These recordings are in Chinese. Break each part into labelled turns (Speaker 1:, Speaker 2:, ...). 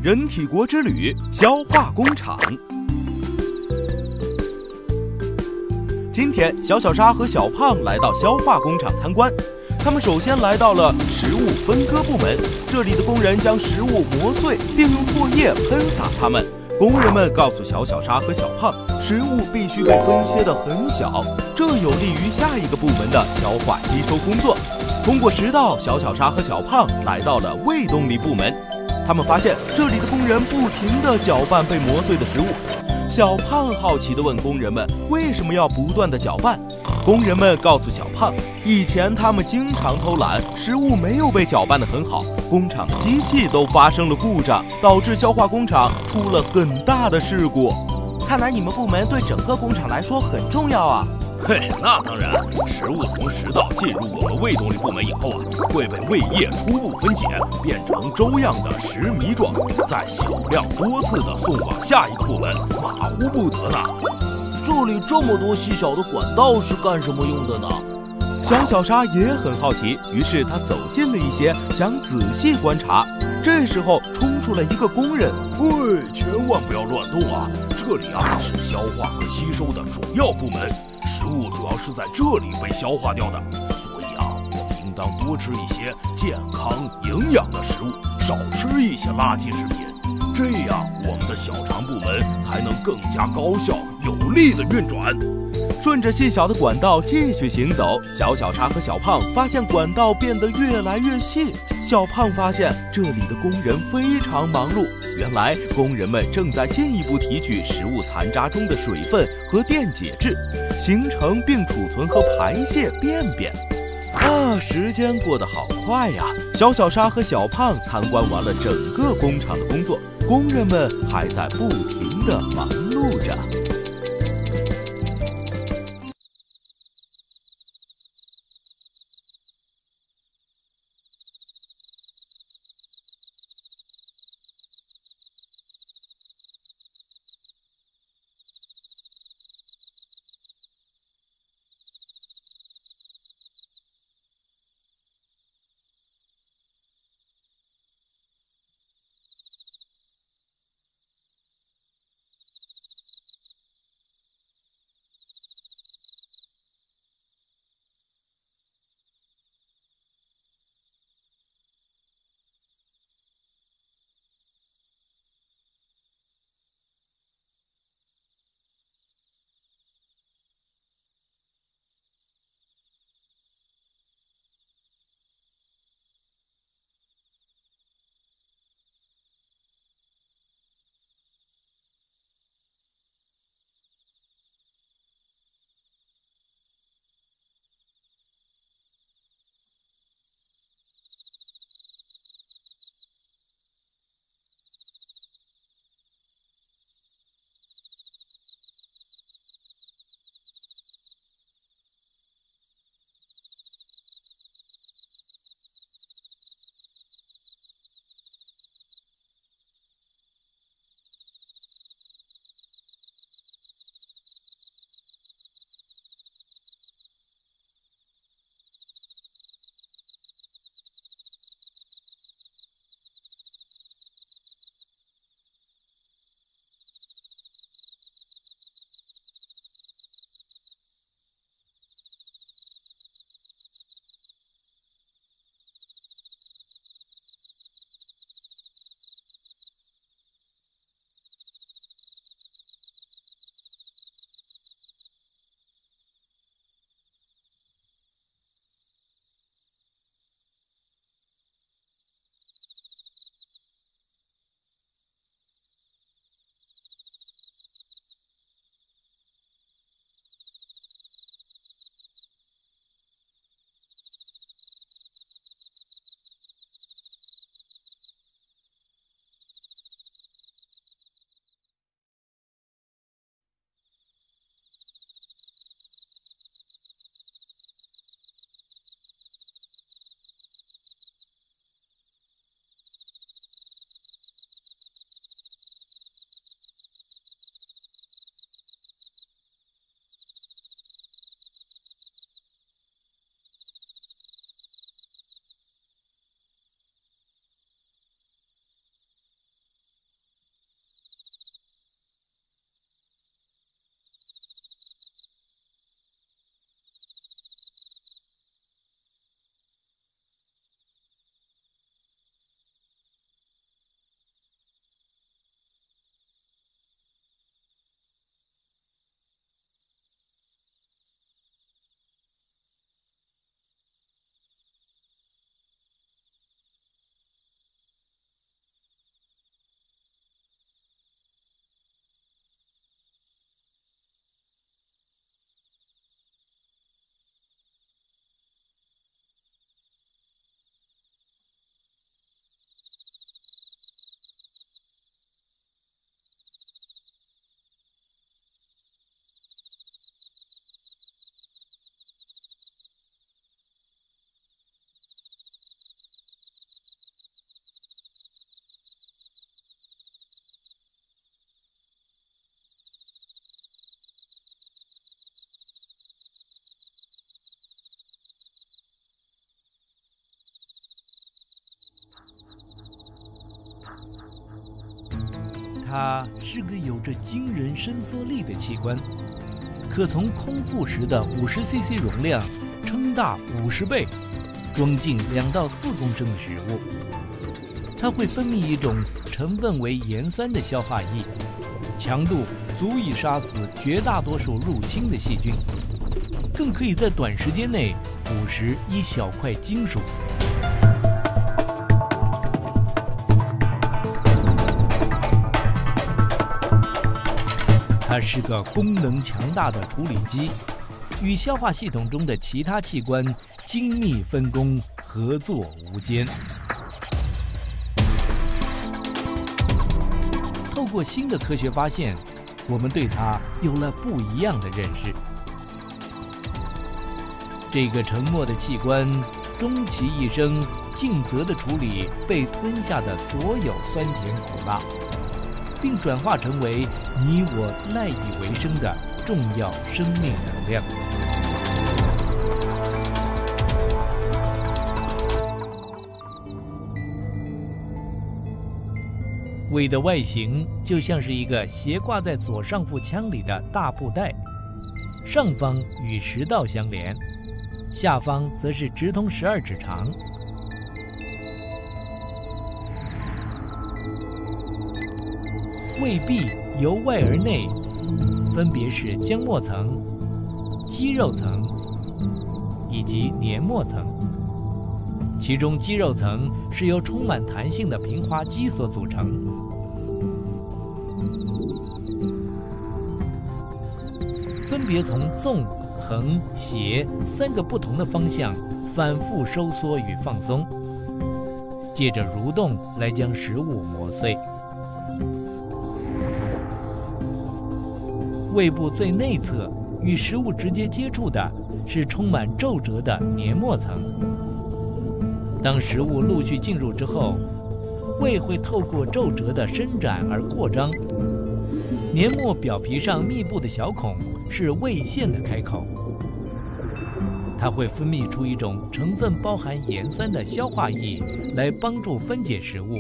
Speaker 1: 人体国之旅消化工厂。今天，小小沙和小胖来到消化工厂参观。他们首先来到了食物分割部门，这里的工人将食物磨碎，并用唾液喷洒它们。工人们告诉小小沙和小胖，食物必须被分切得很小，这有利于下一个部门的消化吸收工作。通过食道，小小沙和小胖来到了胃动力部门。他们发现这里的工人不停地搅拌被磨碎的食物。小胖好奇地问工人们为什么要不断地搅拌。工人们告诉小胖，以前他们经常偷懒，食物没有被搅拌得很好，工厂的机器都发生了故障，导致消化工厂出了很大的事故。看来你们部门对整个工厂来说很重要啊。
Speaker 2: 嘿，那当然，食物从食道进入我们胃动力部门以后啊，会被胃液初步分解，变成粥样的食糜状，再小量多次的送往下一个部门，马虎不得呢。
Speaker 3: 这里这么多细小的管道是干什么用的呢？
Speaker 1: 小小沙也很好奇，于是他走近了一些，想仔细观察。这时候冲出来一个工人，
Speaker 2: 喂，千万不要乱动啊！这里啊是消化和吸收的主要部门，食物主要是在这里被消化掉的，所以啊，我们应当多吃一些健康营养的食物，少吃一些垃圾食品。这样，我们的小肠部门才能更加高效、有力地运转。
Speaker 1: 顺着细小的管道继续行走，小小沙和小胖发现管道变得越来越细。小胖发现这里的工人非常忙碌，原来工人们正在进一步提取食物残渣中的水分和电解质，形成并储存和排泄便便。时间过得好快呀！小小沙和小胖参观完了整个工厂的工作，工人们还在不停地忙碌着。
Speaker 4: 它是个有着惊人伸缩力的器官，可从空腹时的50cc 容量撑大50倍，装进2到4公升的食物。它会分泌一种成分为盐酸的消化液，强度足以杀死绝大多数入侵的细菌，更可以在短时间内腐蚀一小块金属。它是个功能强大的处理机，与消化系统中的其他器官精密分工，合作无间。透过新的科学发现，我们对它有了不一样的认识。这个沉默的器官，终其一生尽责地处理被吞下的所有酸甜苦辣，并转化成为你我赖以为生的重要生命能量。胃的外形就像是一个斜挂在左上腹腔里的大布袋，上方与食道相连，下方则是直通12指肠。胃壁由外而内，分别是浆膜层、肌肉层以及黏膜层。其中肌肉层是由充满弹性的平滑肌所组成，分别从纵、横、斜3个不同的方向反复收缩与放松，借着蠕动来将食物磨碎。胃部最内侧与食物直接接触的是充满皱褶的黏膜层。当食物陆续进入之后，胃会透过皱褶的伸展而扩张。黏膜表皮上密布的小孔是胃腺的开口，它会分泌出一种成分包含盐酸的消化液来帮助分解食物，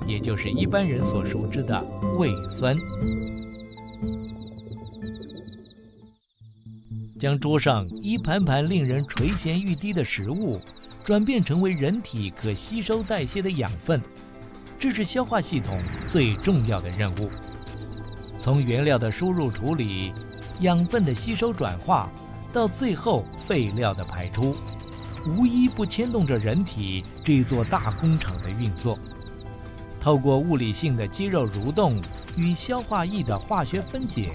Speaker 4: 也就是一般人所熟知的胃酸。将桌上一盘盘令人垂涎欲滴的食物转变成为人体可吸收代谢的养分，这是消化系统最重要的任务。从原料的输入处理、养分的吸收转化，到最后废料的排出，无一不牵动着人体这座大工厂的运作。透过物理性的肌肉蠕动与消化液的化学分解，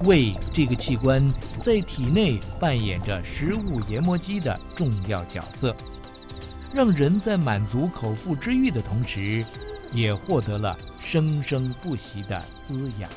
Speaker 4: 胃这个器官在体内扮演着食物研磨机的重要角色，让人在满足口腹之欲的同时，也获得了生生不息的滋养。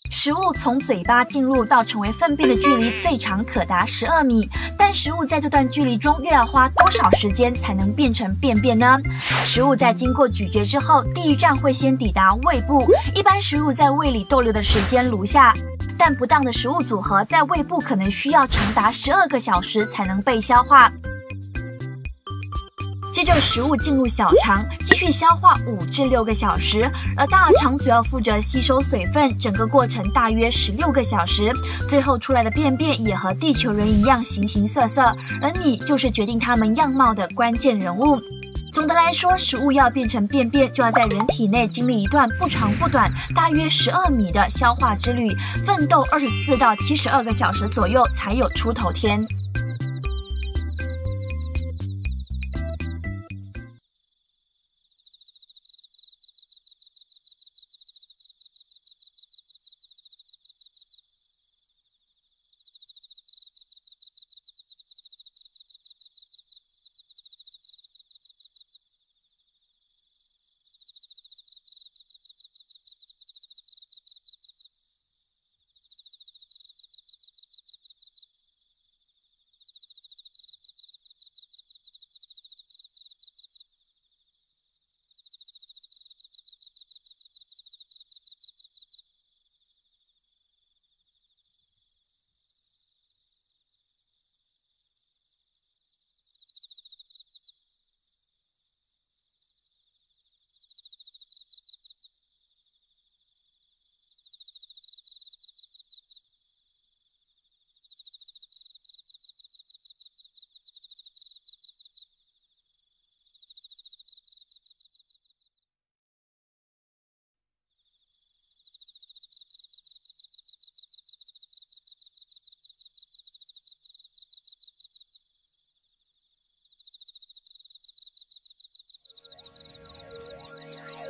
Speaker 5: 食物从嘴巴进入到成为粪便的距离最长可达12米，但食物在这段距离中又要花多少时间才能变成便便呢？食物在经过咀嚼之后，第一站会先抵达胃部，一般食物在胃里逗留的时间如下，但不当的食物组合在胃部可能需要长达12个小时才能被消化。接着食物进入小肠，继续消化5至6个小时，而大肠主要负责吸收水分，整个过程大约16个小时。最后出来的便便也和地球人一样形形色色，而你就是决定它们样貌的关键人物。总的来说，食物要变成便便，就要在人体内经历一段不长不短，大约12米的消化之旅，奋斗24到72个小时左右，才有出头天。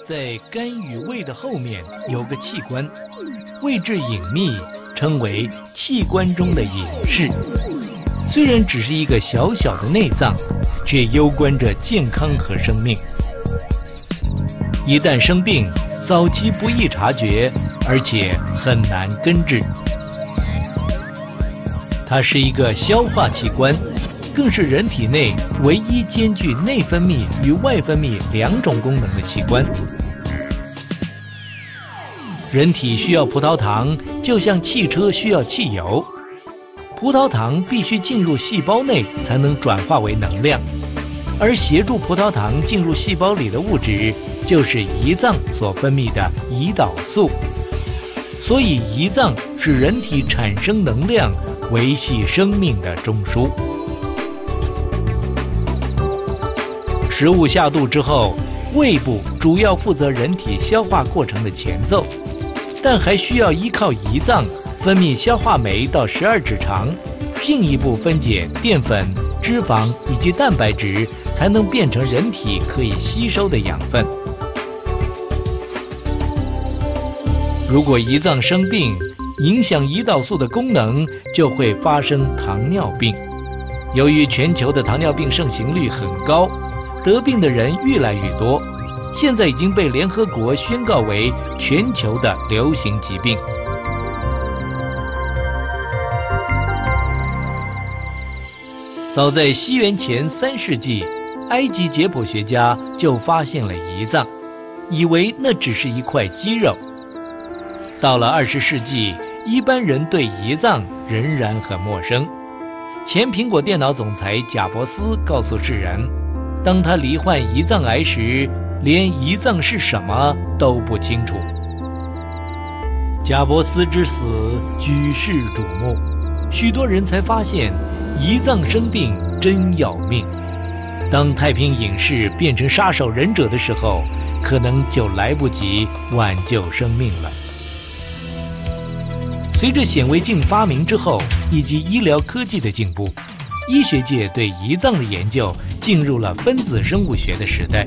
Speaker 4: 在肝与胃的后面有个器官，位置隐秘，称为器官中的隐室。虽然只是一个小小的内脏，却攸关着健康和生命。一旦生病，早期不易察觉，而且很难根治。它是一个消化器官，更是人体内唯一兼具内分泌与外分泌2种功能的器官。人体需要葡萄糖，就像汽车需要汽油。葡萄糖必须进入细胞内才能转化为能量，而协助葡萄糖进入细胞里的物质，就是胰脏所分泌的胰岛素。所以胰脏是人体产生能量、维系生命的中枢。食物下肚之后，胃部主要负责人体消化过程的前奏，但还需要依靠胰脏分泌消化酶到12指肠，进一步分解淀粉、脂肪以及蛋白质，才能变成人体可以吸收的养分。如果胰脏生病，影响胰岛素的功能，就会发生糖尿病。由于全球的糖尿病盛行率很高，得病的人越来越多，现在已经被联合国宣告为全球的流行疾病。早在西元前3世纪，埃及解剖学家就发现了胰脏，以为那只是一块肌肉。到了20世纪，一般人对胰脏仍然很陌生。前苹果电脑总裁贾伯斯告诉世人，当他罹患胰脏癌时，连胰脏是什么都不清楚。贾伯斯之死举世瞩目，许多人才发现胰脏生病真要命。当太平隐士变成杀手忍者的时候，可能就来不及挽救生命了。随着显微镜发明之后，以及医疗科技的进步，医学界对胰脏的研究进入了分子生物学的时代，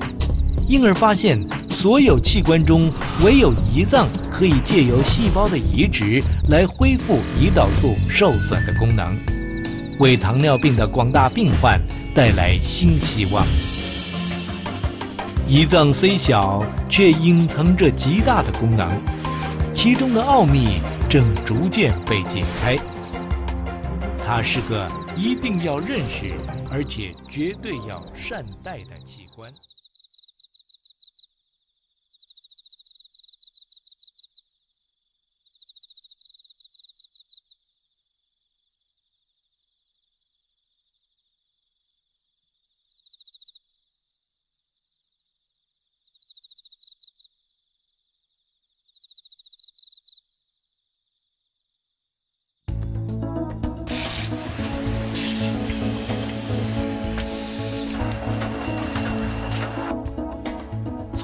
Speaker 4: 因而发现所有器官中唯有胰脏可以借由细胞的移植来恢复胰岛素受损的功能，为糖尿病的广大病患带来新希望。胰脏虽小，却隐藏着极大的功能，其中的奥秘正逐渐被解开。它是个一定要认识，而且绝对要善待的器官。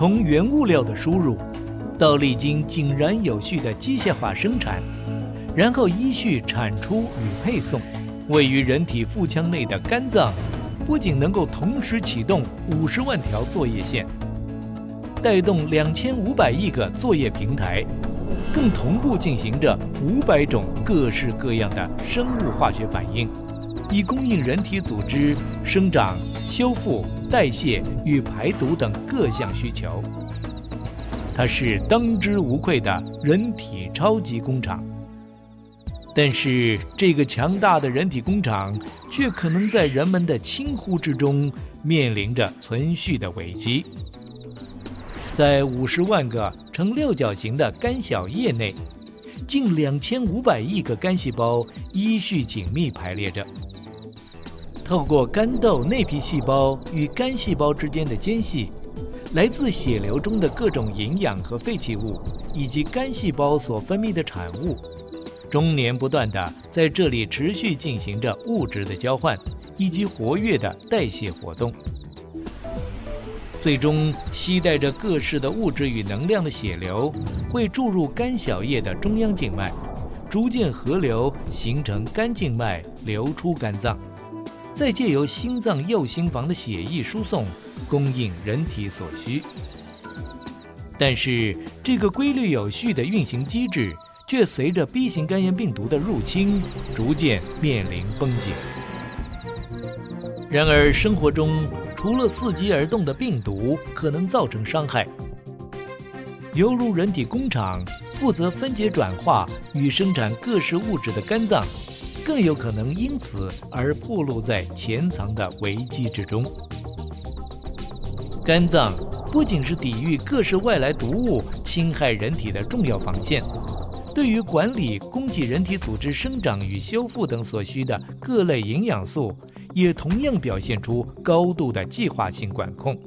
Speaker 4: 从原物料的输入到历经井然有序的机械化生产，然后依序产出与配送。位于人体腹腔内的肝脏不仅能够同时启动50万条作业线，带动2500亿个作业平台，更同步进行着500种各式各样的生物化学反应，以供应人体组织生长、修复、代谢与排毒等各项需求。它是当之无愧的人体超级工厂。但是，这个强大的人体工厂却可能在人们的轻忽之中面临着存续的危机。在50万个呈六角形的肝小叶内，近2500亿个肝细胞依序紧密排列着。透过肝窦内皮细胞与肝细胞之间的间隙，来自血流中的各种营养和废弃物，以及肝细胞所分泌的产物，终年不断地在这里持续进行着物质的交换以及活跃的代谢活动。最终，携带着各式的物质与能量的血流会注入肝小叶的中央静脉，逐渐合流形成肝静脉，流出肝脏，再借由心脏右心房的血液输送，供应人体所需。但是，这个规律有序的运行机制却随着 B 型肝炎病毒的入侵，逐渐面临崩解。然而，生活中除了伺机而动的病毒可能造成伤害，犹如人体工厂负责分解转化与生产各式物质的肝脏，更有可能因此而暴露在潜藏的危机之中。肝脏不仅是抵御各式外来毒物侵害人体的重要防线，对于管理供给人体组织生长与修复等所需的各类营养素，也同样表现出高度的计划性管控。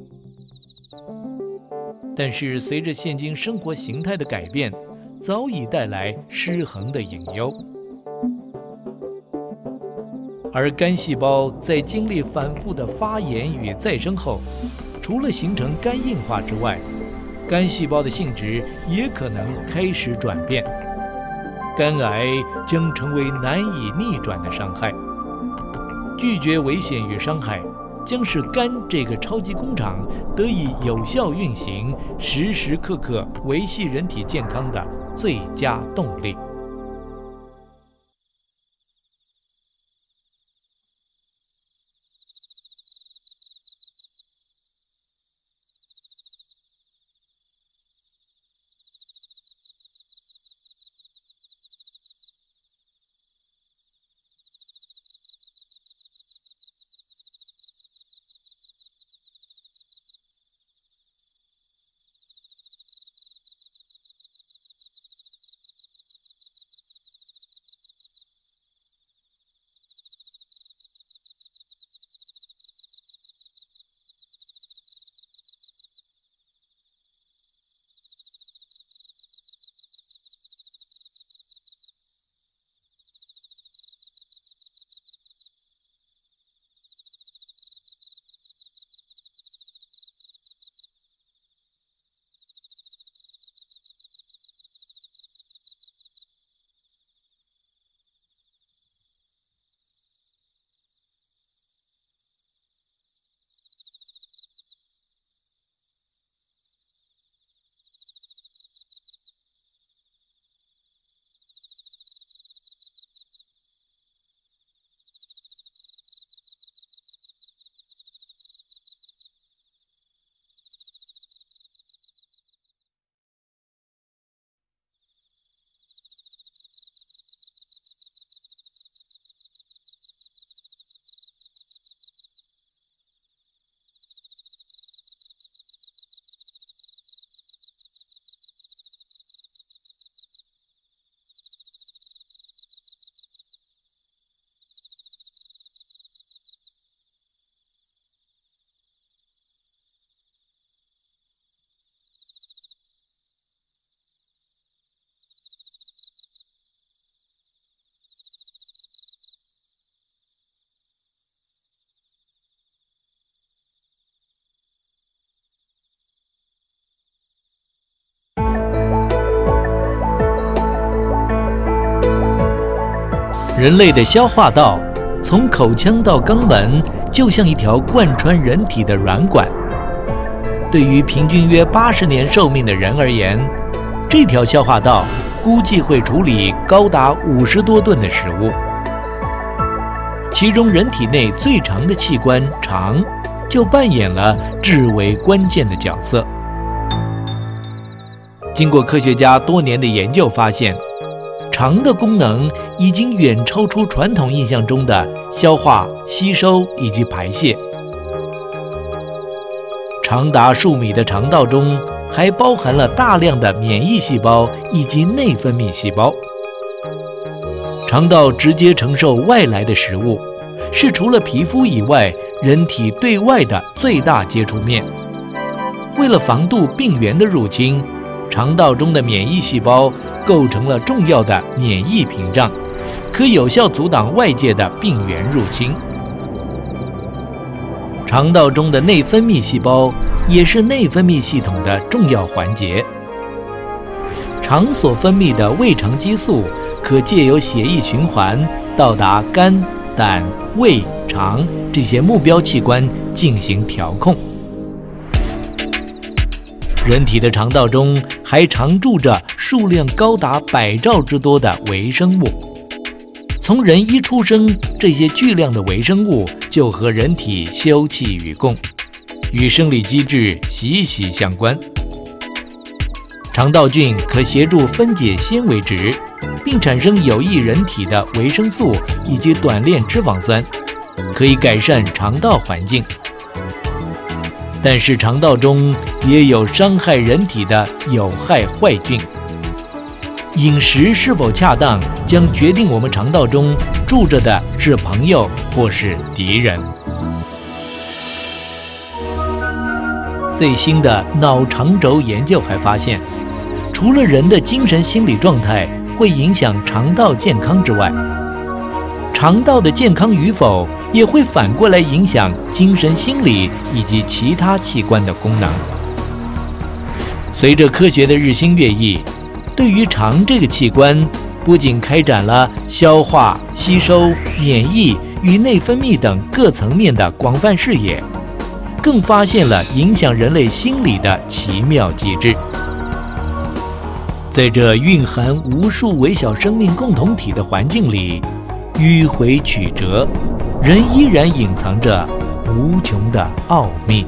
Speaker 4: 但是，随着现今生活形态的改变，早已带来失衡的隐忧。而肝细胞在经历反复的发炎与再生后，除了形成肝硬化之外，肝细胞的性质也可能开始转变，肝癌将成为难以逆转的伤害。拒绝危险与伤害，将使肝这个超级工厂得以有效运行，时时刻刻维系人体健康的最佳动力。人类的消化道从口腔到肛门，就像一条贯穿人体的软管。对于平均约80年寿命的人而言，这条消化道估计会处理高达50多吨的食物。其中人体内最长的器官肠，就扮演了至为关键的角色。经过科学家多年的研究发现，肠的功能已经远超出传统印象中的消化、吸收以及排泄。长达数米的肠道中还包含了大量的免疫细胞以及内分泌细胞。肠道直接承受外来的食物，是除了皮肤以外人体对外的最大接触面。为了防堵病原的入侵，肠道中的免疫细胞构成了重要的免疫屏障，可有效阻挡外界的病原入侵。肠道中的内分泌细胞也是内分泌系统的重要环节。肠所分泌的胃肠激素可借由血液循环到达肝、胆、胃、肠这些目标器官进行调控。人体的肠道中还常住着数量高达100兆之多的微生物。从人一出生，这些巨量的微生物就和人体休戚与共，与生理机制息息相关。肠道菌可协助分解纤维质，并产生有益人体的维生素以及短链脂肪酸，可以改善肠道环境。但是肠道中也有伤害人体的有害坏菌。饮食是否恰当，将决定我们肠道中住着的是朋友或是敌人。最新的脑肠轴研究还发现，除了人的精神心理状态会影响肠道健康之外，肠道的健康与否也会反过来影响精神心理以及其他器官的功能。随着科学的日新月异，对于肠这个器官，不仅开展了消化、吸收、免疫与内分泌等各层面的广泛视野，更发现了影响人类心理的奇妙机制。在这蕴含无数微小生命共同体的环境里，迂回曲折，人依然隐藏着无穷的奥秘。